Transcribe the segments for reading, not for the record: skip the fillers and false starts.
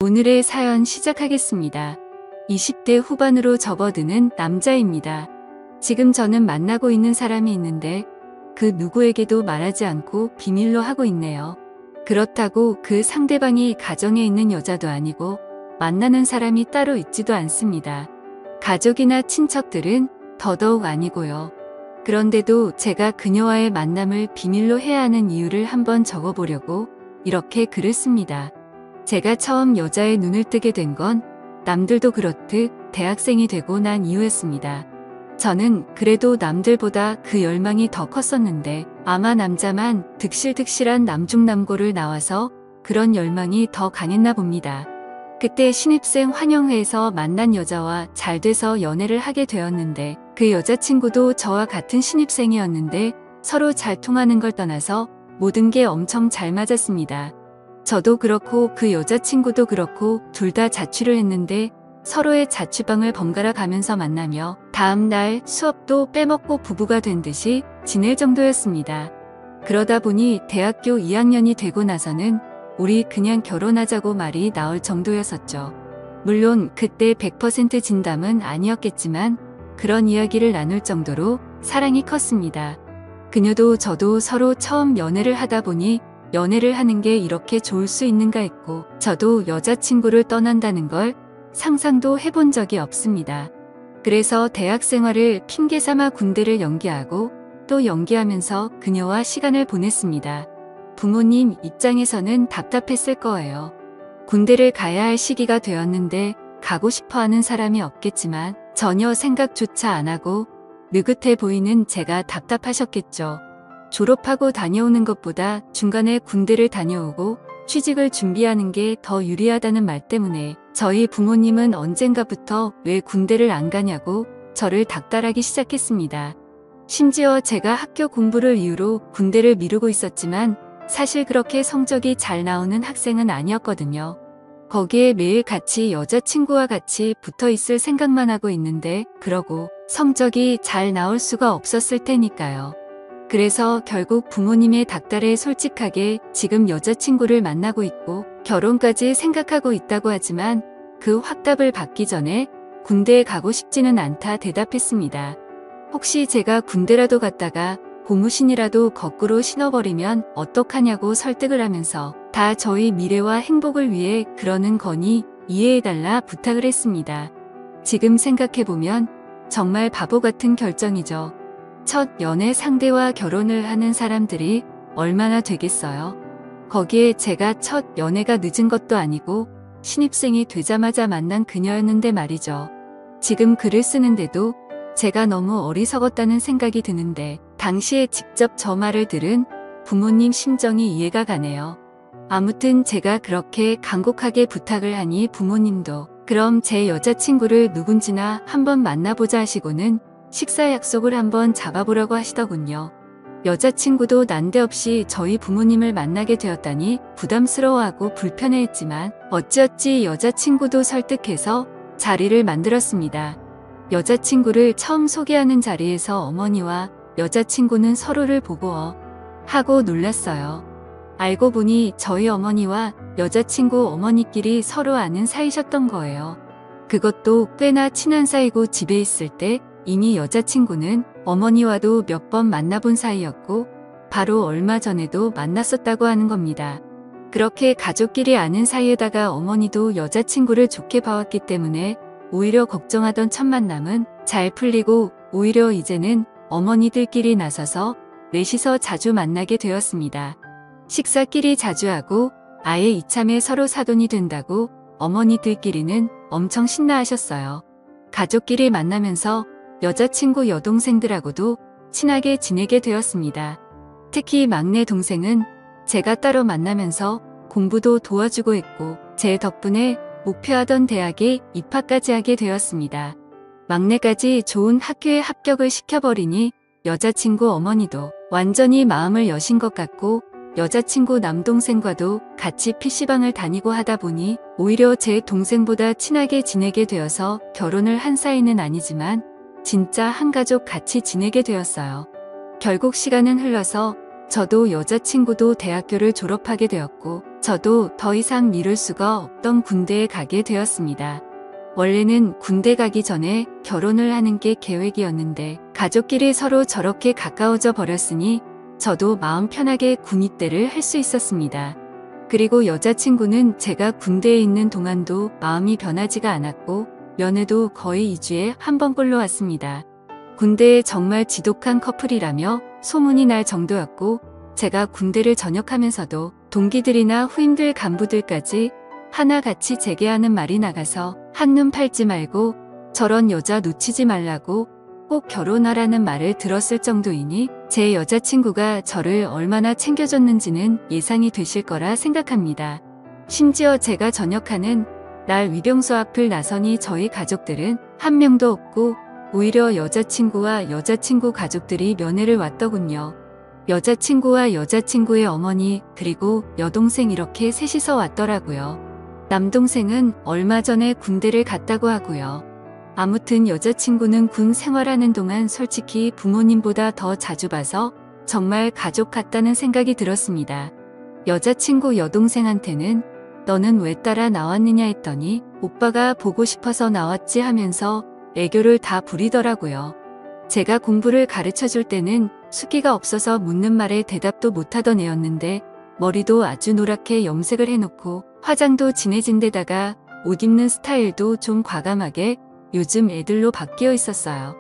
오늘의 사연 시작하겠습니다. 20대 후반으로 접어드는 남자입니다. 지금 저는 만나고 있는 사람이 있는데 그 누구에게도 말하지 않고 비밀로 하고 있네요. 그렇다고 그 상대방이 가정에 있는 여자도 아니고 만나는 사람이 따로 있지도 않습니다. 가족이나 친척들은 더더욱 아니고요. 그런데도 제가 그녀와의 만남을 비밀로 해야 하는 이유를 한번 적어보려고 이렇게 글을 씁니다. 제가 처음 여자의 눈을 뜨게 된 건 남들도 그렇듯 대학생이 되고 난 이후였습니다. 저는 그래도 남들보다 그 열망이 더 컸었는데 아마 남자만 득실득실한 남중남고를 나와서 그런 열망이 더 강했나 봅니다. 그때 신입생 환영회에서 만난 여자와 잘 돼서 연애를 하게 되었는데 그 여자친구도 저와 같은 신입생이었는데 서로 잘 통하는 걸 떠나서 모든 게 엄청 잘 맞았습니다. 저도 그렇고 그 여자친구도 그렇고 둘 다 자취를 했는데 서로의 자취방을 번갈아 가면서 만나며 다음날 수업도 빼먹고 부부가 된 듯이 지낼 정도였습니다. 그러다 보니 대학교 2학년이 되고 나서는 우리 그냥 결혼하자고 말이 나올 정도였었죠. 물론 그때 100% 진담은 아니었겠지만 그런 이야기를 나눌 정도로 사랑이 컸습니다. 그녀도 저도 서로 처음 연애를 하다 보니 연애를 하는 게 이렇게 좋을 수 있는가 했고 저도 여자친구를 떠난다는 걸 상상도 해본 적이 없습니다. 그래서 대학 생활을 핑계 삼아 군대를 연기하고 또 연기하면서 그녀와 시간을 보냈습니다. 부모님 입장에서는 답답했을 거예요. 군대를 가야 할 시기가 되었는데 가고 싶어하는 사람이 없겠지만 전혀 생각조차 안 하고 느긋해 보이는 제가 답답하셨겠죠. 졸업하고 다녀오는 것보다 중간에 군대를 다녀오고 취직을 준비하는 게 더 유리하다는 말 때문에 저희 부모님은 언젠가부터 왜 군대를 안 가냐고 저를 닥달하기 시작했습니다. 심지어 제가 학교 공부를 이유로 군대를 미루고 있었지만 사실 그렇게 성적이 잘 나오는 학생은 아니었거든요. 거기에 매일 같이 여자친구와 같이 붙어 있을 생각만 하고 있는데 그러고 성적이 잘 나올 수가 없었을 테니까요. 그래서 결국 부모님의 닥달에 솔직하게 지금 여자친구를 만나고 있고 결혼까지 생각하고 있다고 하지만 그 확답을 받기 전에 군대에 가고 싶지는 않다 대답했습니다. 혹시 제가 군대라도 갔다가 고무신이라도 거꾸로 신어버리면 어떡하냐고 설득을 하면서 다 저희 미래와 행복을 위해 그러는 거니 이해해달라 부탁을 했습니다. 지금 생각해보면 정말 바보 같은 결정이죠. 첫 연애 상대와 결혼을 하는 사람들이 얼마나 되겠어요? 거기에 제가 첫 연애가 늦은 것도 아니고 신입생이 되자마자 만난 그녀였는데 말이죠. 지금 글을 쓰는데도 제가 너무 어리석었다는 생각이 드는데 당시에 직접 저 말을 들은 부모님 심정이 이해가 가네요. 아무튼 제가 그렇게 간곡하게 부탁을 하니 부모님도 그럼 제 여자친구를 누군지나 한번 만나보자 하시고는 식사 약속을 한번 잡아보려고 하시더군요. 여자친구도 난데없이 저희 부모님을 만나게 되었다니 부담스러워하고 불편해했지만 어찌어찌 여자친구도 설득해서 자리를 만들었습니다. 여자친구를 처음 소개하는 자리에서 어머니와 여자친구는 서로를 보고 하고 놀랐어요. 알고 보니 저희 어머니와 여자친구 어머니끼리 서로 아는 사이셨던 거예요. 그것도 꽤나 친한 사이고 집에 있을 때 이미 여자친구는 어머니와도 몇 번 만나본 사이였고 바로 얼마 전에도 만났었다고 하는 겁니다. 그렇게 가족끼리 아는 사이에다가 어머니도 여자친구를 좋게 봐왔기 때문에 오히려 걱정하던 첫 만남은 잘 풀리고 오히려 이제는 어머니들끼리 나서서 넷이서 자주 만나게 되었습니다. 식사끼리 자주 하고 아예 이참에 서로 사돈이 된다고 어머니들끼리는 엄청 신나하셨어요. 가족끼리 만나면서 여자친구 여동생들하고도 친하게 지내게 되었습니다. 특히 막내 동생은 제가 따로 만나면서 공부도 도와주고 했고 제 덕분에 목표하던 대학에 입학까지 하게 되었습니다. 막내까지 좋은 학교에 합격을 시켜버리니 여자친구 어머니도 완전히 마음을 여신 것 같고 여자친구 남동생과도 같이 PC방을 다니고 하다 보니 오히려 제 동생보다 친하게 지내게 되어서 결혼을 한 사이는 아니지만 진짜 한 가족 같이 지내게 되었어요. 결국 시간은 흘러서 저도 여자친구도 대학교를 졸업하게 되었고 저도 더 이상 미룰 수가 없던 군대에 가게 되었습니다. 원래는 군대 가기 전에 결혼을 하는 게 계획이었는데 가족끼리 서로 저렇게 가까워져 버렸으니 저도 마음 편하게 군입대를 할 수 있었습니다. 그리고 여자친구는 제가 군대에 있는 동안도 마음이 변하지가 않았고 면회도 거의 2주에 한 번꼴로 왔습니다. 군대에 정말 지독한 커플이라며 소문이 날 정도였고 제가 군대를 전역하면서도 동기들이나 후임들 간부들까지 하나같이 제게 하는 말이 나가서 한눈 팔지 말고 저런 여자 놓치지 말라고 꼭 결혼하라는 말을 들었을 정도이니 제 여자친구가 저를 얼마나 챙겨줬는지는 예상이 되실 거라 생각합니다. 심지어 제가 전역하는 날 위병소 앞을 나서니 저희 가족들은 한 명도 없고 오히려 여자친구와 여자친구 가족들이 면회를 왔더군요. 여자친구와 여자친구의 어머니 그리고 여동생 이렇게 셋이서 왔더라고요. 남동생은 얼마 전에 군대를 갔다고 하고요. 아무튼 여자친구는 군 생활하는 동안 솔직히 부모님보다 더 자주 봐서 정말 가족 같다는 생각이 들었습니다. 여자친구 여동생한테는 너는 왜 따라 나왔느냐 했더니 오빠가 보고 싶어서 나왔지 하면서 애교를 다 부리더라고요. 제가 공부를 가르쳐줄 때는 숫기가 없어서 묻는 말에 대답도 못하던 애였는데 머리도 아주 노랗게 염색을 해놓고 화장도 진해진 데다가 옷 입는 스타일도 좀 과감하게 요즘 애들로 바뀌어 있었어요.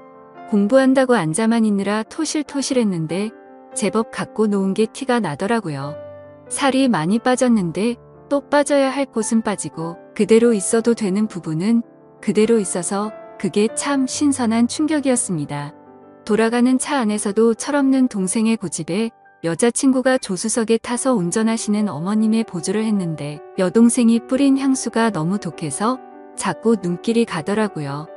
공부한다고 앉아만 있느라 토실토실했는데 제법 갖고 놓은 게 티가 나더라고요. 살이 많이 빠졌는데 또 빠져야 할 곳은 빠지고 그대로 있어도 되는 부분은 그대로 있어서 그게 참 신선한 충격이었습니다. 돌아가는 차 안에서도 철없는 동생의 고집에 여자친구가 조수석에 타서 운전하시는 어머님의 보조를 했는데 여동생이 뿌린 향수가 너무 독해서 자꾸 눈길이 가더라고요.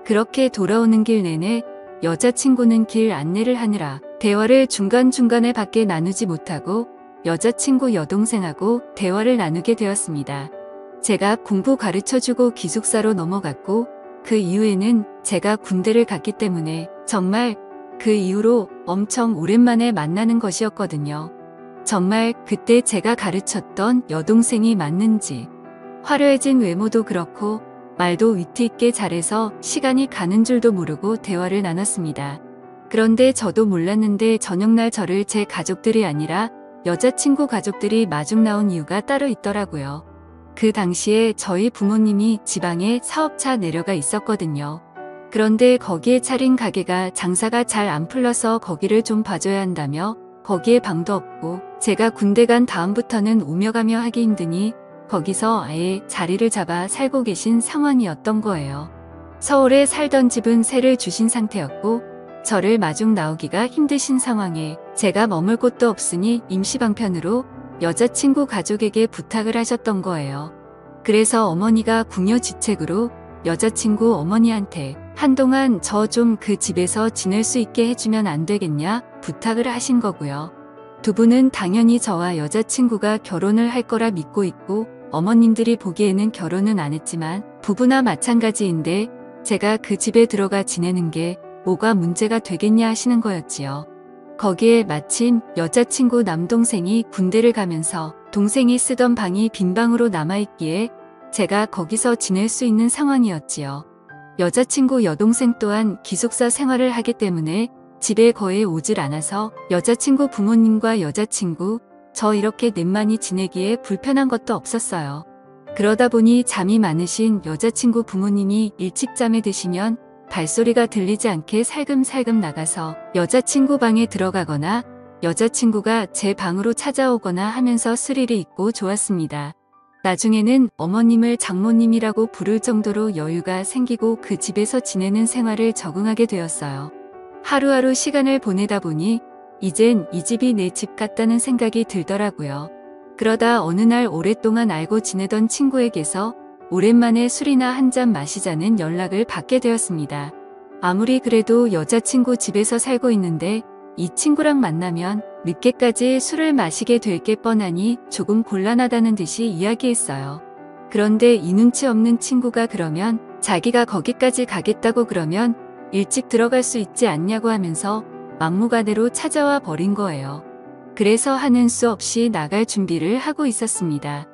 그렇게 돌아오는 길 내내 여자친구는 길 안내를 하느라 대화를 중간중간에 밖에 나누지 못하고 여자친구 여동생하고 대화를 나누게 되었습니다. 제가 공부 가르쳐주고 기숙사로 넘어갔고 그 이후에는 제가 군대를 갔기 때문에 정말 그 이후로 엄청 오랜만에 만나는 것이었거든요. 정말 그때 제가 가르쳤던 여동생이 맞는지 화려해진 외모도 그렇고 말도 위트 있게 잘해서 시간이 가는 줄도 모르고 대화를 나눴습니다. 그런데 저도 몰랐는데 저녁날 저를 제 가족들이 아니라 여자친구 가족들이 마중 나온 이유가 따로 있더라고요. 그 당시에 저희 부모님이 지방에 사업차 내려가 있었거든요. 그런데 거기에 차린 가게가 장사가 잘 안 풀려서 거기를 좀 봐줘야 한다며 거기에 방도 없고 제가 군대 간 다음부터는 오며 가며 하기 힘드니 거기서 아예 자리를 잡아 살고 계신 상황이었던 거예요. 서울에 살던 집은 세를 주신 상태였고 저를 마중 나오기가 힘드신 상황에 제가 머물 곳도 없으니 임시방편으로 여자친구 가족에게 부탁을 하셨던 거예요. 그래서 어머니가 궁여지책으로 여자친구 어머니한테 한동안 저 좀 그 집에서 지낼 수 있게 해주면 안 되겠냐 부탁을 하신 거고요. 두 분은 당연히 저와 여자친구가 결혼을 할 거라 믿고 있고 어머님들이 보기에는 결혼은 안 했지만 부부나 마찬가지인데 제가 그 집에 들어가 지내는 게 뭐가 문제가 되겠냐 하시는 거였지요. 거기에 마침 여자친구 남동생이 군대를 가면서 동생이 쓰던 방이 빈 방으로 남아있기에 제가 거기서 지낼 수 있는 상황이었지요. 여자친구 여동생 또한 기숙사 생활을 하기 때문에 집에 거의 오질 않아서 여자친구 부모님과 여자친구, 저 이렇게 넷만이 지내기에 불편한 것도 없었어요. 그러다 보니 잠이 많으신 여자친구 부모님이 일찍 잠에 드시면 발소리가 들리지 않게 살금살금 나가서 여자친구 방에 들어가거나 여자친구가 제 방으로 찾아오거나 하면서 스릴이 있고 좋았습니다. 나중에는 어머님을 장모님이라고 부를 정도로 여유가 생기고 그 집에서 지내는 생활을 적응하게 되었어요. 하루하루 시간을 보내다 보니 이젠 이 집이 내 집 같다는 생각이 들더라고요. 그러다 어느 날 오랫동안 알고 지내던 친구에게서 오랜만에 술이나 한 잔 마시자는 연락을 받게 되었습니다. 아무리 그래도 여자친구 집에서 살고 있는데 이 친구랑 만나면 늦게까지 술을 마시게 될 게 뻔하니 조금 곤란하다는 듯이 이야기했어요. 그런데 이 눈치 없는 친구가 그러면 자기가 거기까지 가겠다고 그러면 일찍 들어갈 수 있지 않냐고 하면서 막무가내로 찾아와 버린 거예요. 그래서 하는 수 없이 나갈 준비를 하고 있었습니다.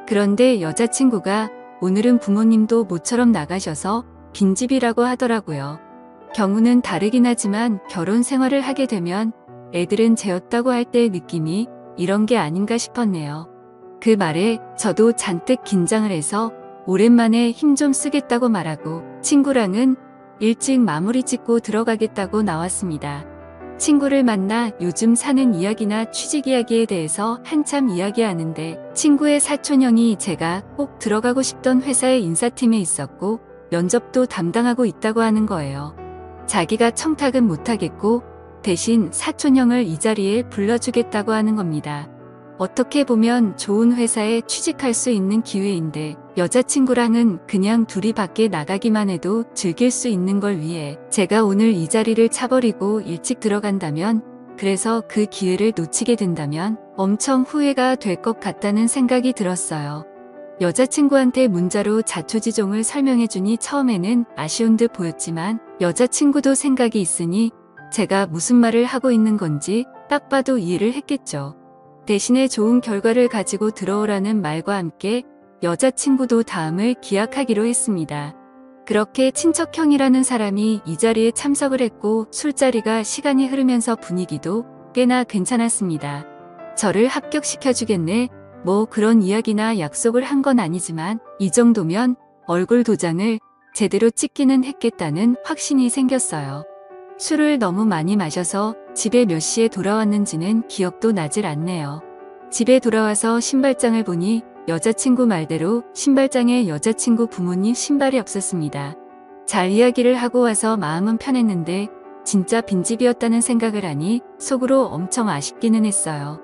그런데 여자친구가 오늘은 부모님도 모처럼 나가셔서 빈집이라고 하더라고요. 경우는 다르긴 하지만 결혼 생활을 하게 되면 애들은 재웠다고 할 때의 느낌이 이런 게 아닌가 싶었네요. 그 말에 저도 잔뜩 긴장을 해서 오랜만에 힘 좀 쓰겠다고 말하고 친구랑은 일찍 마무리 짓고 들어가겠다고 나왔습니다. 친구를 만나 요즘 사는 이야기나 취직 이야기에 대해서 한참 이야기하는데 친구의 사촌형이 제가 꼭 들어가고 싶던 회사의 인사팀에 있었고 면접도 담당하고 있다고 하는 거예요. 자기가 청탁은 못하겠고 대신 사촌형을 이 자리에 불러주겠다고 하는 겁니다. 어떻게 보면 좋은 회사에 취직할 수 있는 기회인데 여자친구랑은 그냥 둘이 밖에 나가기만 해도 즐길 수 있는 걸 위해 제가 오늘 이 자리를 차버리고 일찍 들어간다면, 그래서 그 기회를 놓치게 된다면 엄청 후회가 될 것 같다는 생각이 들었어요. 여자친구한테 문자로 자초지종을 설명해주니 처음에는 아쉬운 듯 보였지만 여자친구도 생각이 있으니 제가 무슨 말을 하고 있는 건지 딱 봐도 이해를 했겠죠. 대신에 좋은 결과를 가지고 들어오라는 말과 함께 여자친구도 다음을 기약하기로 했습니다. 그렇게 친척형이라는 사람이 이 자리에 참석을 했고 술자리가 시간이 흐르면서 분위기도 꽤나 괜찮았습니다. 저를 합격시켜주겠네, 뭐 그런 이야기나 약속을 한 건 아니지만 이 정도면 얼굴 도장을 제대로 찍기는 했겠다는 확신이 생겼어요. 술을 너무 많이 마셔서 집에 몇 시에 돌아왔는지는 기억도 나질 않네요. 집에 돌아와서 신발장을 보니 여자친구 말대로 신발장에 여자친구 부모님 신발이 없었습니다. 잘 이야기를 하고 와서 마음은 편했는데 진짜 빈집이었다는 생각을 하니 속으로 엄청 아쉽기는 했어요.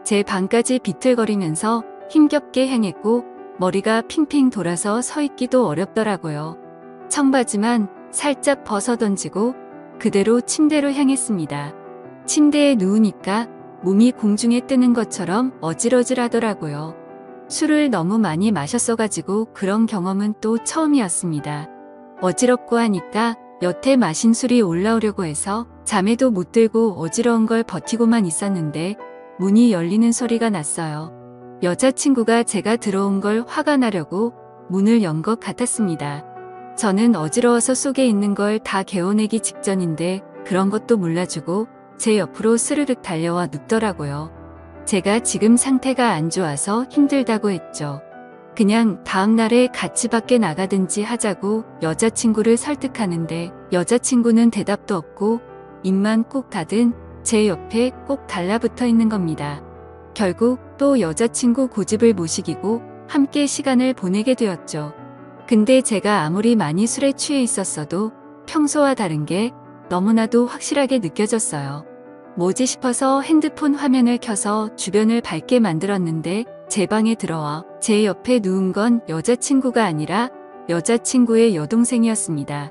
제 방까지 비틀거리면서 힘겹게 향했고 머리가 핑핑 돌아서 서 있기도 어렵더라고요. 청바지만 살짝 벗어던지고 그대로 침대로 향했습니다. 침대에 누우니까 몸이 공중에 뜨는 것처럼 어질어질하더라고요. 술을 너무 많이 마셨어가지고 그런 경험은 또 처음이었습니다. 어지럽고 하니까 여태 마신 술이 올라오려고 해서 잠에도 못 들고 어지러운 걸 버티고만 있었는데 문이 열리는 소리가 났어요. 여자친구가 제가 들어온 걸 화가 나려고 문을 연 것 같았습니다. 저는 어지러워서 속에 있는 걸 다 개어내기 직전인데 그런 것도 몰라주고 제 옆으로 스르륵 달려와 눕더라고요. 제가 지금 상태가 안 좋아서 힘들다고 했죠. 그냥 다음날에 같이 밖에 나가든지 하자고 여자친구를 설득하는데 여자친구는 대답도 없고 입만 꼭 닫은 제 옆에 꼭 달라붙어 있는 겁니다. 결국 또 여자친구 고집을 못 이기고 함께 시간을 보내게 되었죠. 근데 제가 아무리 많이 술에 취해 있었어도 평소와 다른 게 너무나도 확실하게 느껴졌어요. 뭐지 싶어서 핸드폰 화면을 켜서 주변을 밝게 만들었는데 제 방에 들어와 제 옆에 누운 건 여자친구가 아니라 여자친구의 여동생이었습니다.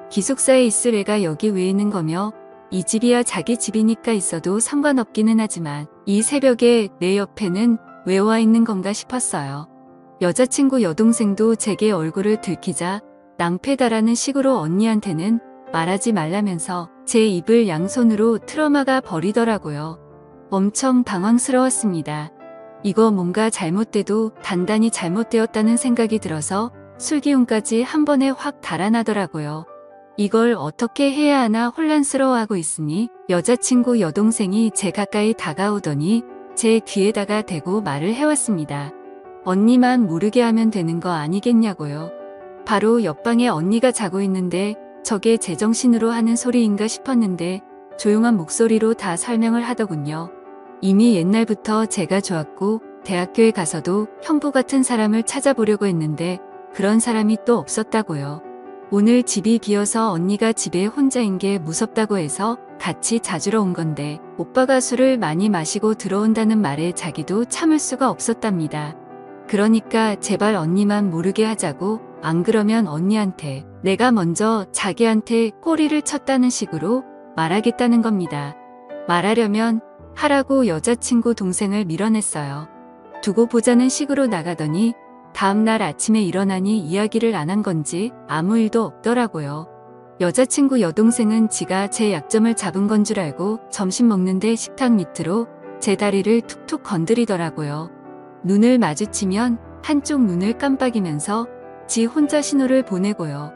기숙사에 있을 애가 여기 왜 있는 거며 이 집이야 자기 집이니까 있어도 상관없기는 하지만 이 새벽에 내 옆에는 왜 와 있는 건가 싶었어요. 여자친구 여동생도 제게 얼굴을 들키자 낭패다라는 식으로 언니한테는 말하지 말라면서 제 입을 양손으로 틀어막아 버리더라고요. 엄청 당황스러웠습니다. 이거 뭔가 잘못돼도 단단히 잘못되었다는 생각이 들어서 술기운까지 한 번에 확 달아나더라고요. 이걸 어떻게 해야 하나 혼란스러워하고 있으니 여자친구 여동생이 제 가까이 다가오더니 제 귀에다가 대고 말을 해왔습니다. 언니만 모르게 하면 되는 거 아니겠냐고요. 바로 옆방에 언니가 자고 있는데 저게 제정신으로 하는 소리인가 싶었는데 조용한 목소리로 다 설명을 하더군요. 이미 옛날부터 제가 좋았고 대학교에 가서도 형부 같은 사람을 찾아보려고 했는데 그런 사람이 또 없었다고요. 오늘 집이 비어서 언니가 집에 혼자인 게 무섭다고 해서 같이 자주러 온 건데 오빠가 술을 많이 마시고 들어온다는 말에 자기도 참을 수가 없었답니다. 그러니까 제발 언니만 모르게 하자고, 안 그러면 언니한테 내가 먼저 자기한테 꼬리를 쳤다는 식으로 말하겠다는 겁니다. 말하려면 하라고 여자친구 동생을 밀어냈어요. 두고 보자는 식으로 나가더니 다음날 아침에 일어나니 이야기를 안 한 건지 아무 일도 없더라고요. 여자친구 여동생은 지가 제 약점을 잡은 건 줄 알고 점심 먹는데 식탁 밑으로 제 다리를 툭툭 건드리더라고요. 눈을 마주치면 한쪽 눈을 깜빡이면서 지 혼자 신호를 보내고요.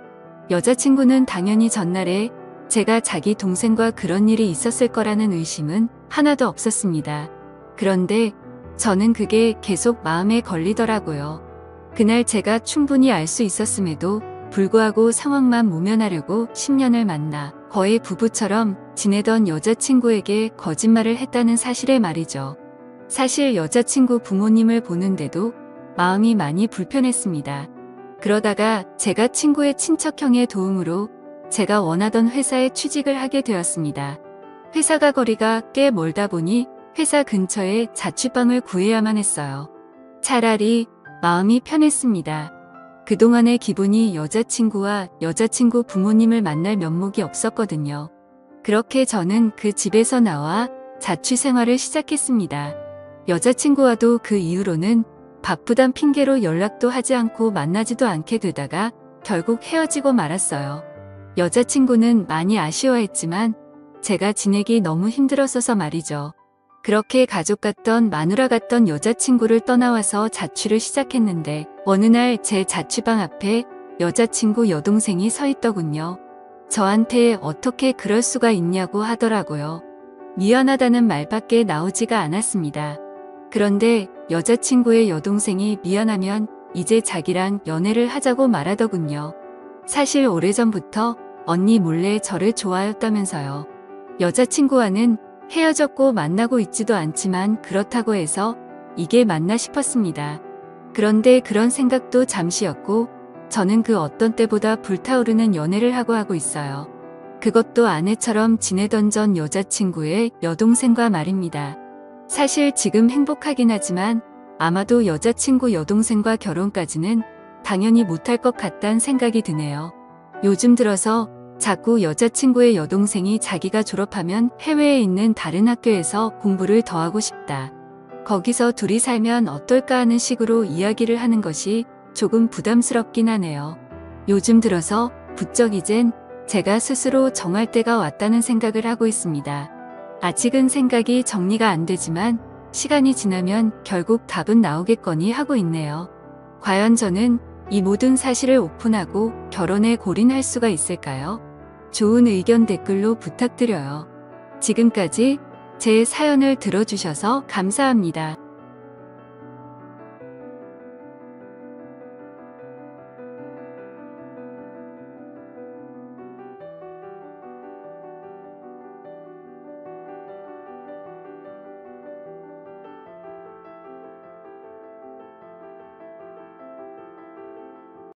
여자친구는 당연히 전날에 제가 자기 동생과 그런 일이 있었을 거라는 의심은 하나도 없었습니다. 그런데 저는 그게 계속 마음에 걸리더라고요. 그날 제가 충분히 알 수 있었음에도 불구하고 상황만 모면하려고 10년을 만나 거의 부부처럼 지내던 여자친구에게 거짓말을 했다는 사실에 말이죠. 사실 여자친구 부모님을 보는데도 마음이 많이 불편했습니다. 그러다가 제가 친구의 친척형의 도움으로 제가 원하던 회사에 취직을 하게 되었습니다. 회사가 거리가 꽤 멀다 보니 회사 근처에 자취방을 구해야만 했어요. 차라리 마음이 편했습니다. 그동안의 기분이 여자친구와 여자친구 부모님을 만날 면목이 없었거든요. 그렇게 저는 그 집에서 나와 자취 생활을 시작했습니다. 여자친구와도 그 이후로는 바쁘단 핑계로 연락도 하지 않고 만나지도 않게 되다가 결국 헤어지고 말았어요. 여자친구는 많이 아쉬워했지만 제가 지내기 너무 힘들었어서 말이죠. 그렇게 가족 같던 마누라 같던 여자친구를 떠나와서 자취를 시작했는데 어느 날 제 자취방 앞에 여자친구 여동생이 서 있더군요. 저한테 어떻게 그럴 수가 있냐고 하더라고요. 미안하다는 말밖에 나오지가 않았습니다. 그런데 여자친구의 여동생이 미안하면 이제 자기랑 연애를 하자고 말하더군요. 사실 오래전부터 언니 몰래 저를 좋아했다면서요. 여자친구와는 헤어졌고 만나고 있지도 않지만 그렇다고 해서 이게 맞나 싶었습니다. 그런데 그런 생각도 잠시였고 저는 그 어떤 때보다 불타오르는 연애를 하고 있어요. 그것도 아내처럼 지내던 전 여자친구의 여동생과 말입니다. 사실 지금 행복하긴 하지만 아마도 여자친구 여동생과 결혼까지는 당연히 못할 것 같다는 생각이 드네요. 요즘 들어서 자꾸 여자친구의 여동생이 자기가 졸업하면 해외에 있는 다른 학교에서 공부를 더 하고 싶다. 거기서 둘이 살면 어떨까 하는 식으로 이야기를 하는 것이 조금 부담스럽긴 하네요. 요즘 들어서 부쩍 이젠 제가 스스로 정할 때가 왔다는 생각을 하고 있습니다. 아직은 생각이 정리가 안 되지만 시간이 지나면 결국 답은 나오겠거니 하고 있네요. 과연 저는 이 모든 사실을 오픈하고 결혼에 골인할 수가 있을까요? 좋은 의견 댓글로 부탁드려요. 지금까지 제 사연을 들어주셔서 감사합니다.